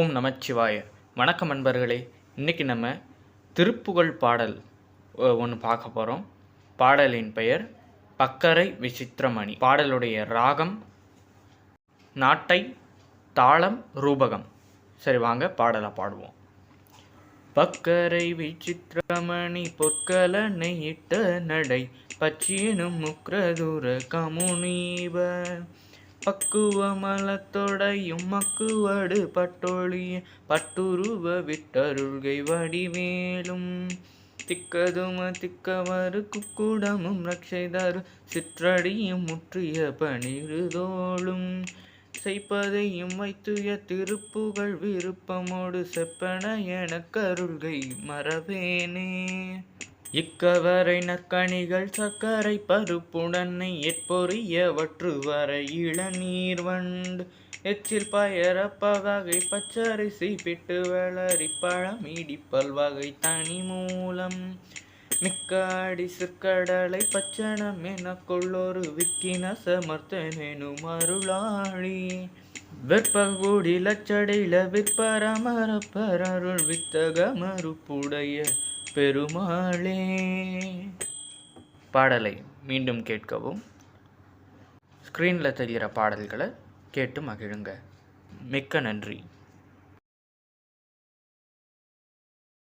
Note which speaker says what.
Speaker 1: ஓம் நமச்சிவாய. வணக்கம் நண்பர்களே. இன்றைக்கி நம்ம திருப்புகழ் பாடல் ஒன்று பார்க்க போகிறோம். பாடலின் பெயர் பக்கரை விசித்திரமணி. பாடலுடைய ராகம் நாட்டை, தாளம் ரூபகம். சரி, வாங்க பாடலை பாடுவோம். பக்கரை விசித்திரமணி பொற்கலனை இட்ட நடை பச்சினும் முக்ரதுர கமுனீப பக்குவ மலத்தொடையும் மக்குவடு பட்டொழிய பட்டுருவ விட்டருள்கை வடிவேலும் திக்கதும திக்கவரு குக்குடமும் ரட்சைதரு சிற்றடியும் முற்றிய பனிருதோளும் செய்ப்பதையும் வைத்துய திருப்புகழ் விருப்பமோடு செப்பன எனக் கருள்கை மறவேனே. இக்கவரை நற்கணிகள் சக்கரை பருப்புடன்னை எற்பொறிய வற்றுவரை இளநீர் வண்டு எச்சில் பயரப்பவகை பச்சரிசி பிட்டு வளரி பழம் இடிப்பல் வகை தனி மூலம் மிக்க அடி சிற்கடலை பச்சனம் எனக்குள்ளொரு விக்கின சமர்த்தனெனும் அருளாளி வெற்பகுடி லச்சடையில விற்பரமரப்பரருள் வித்தக மறுப்புடைய பெருமாளே. பாடலை மீண்டும் கேட்கவும். ஸ்க்ரீனில் தெரிகிற பாடல்களை கேட்டு மகிழுங்க. மிக்க நன்றி.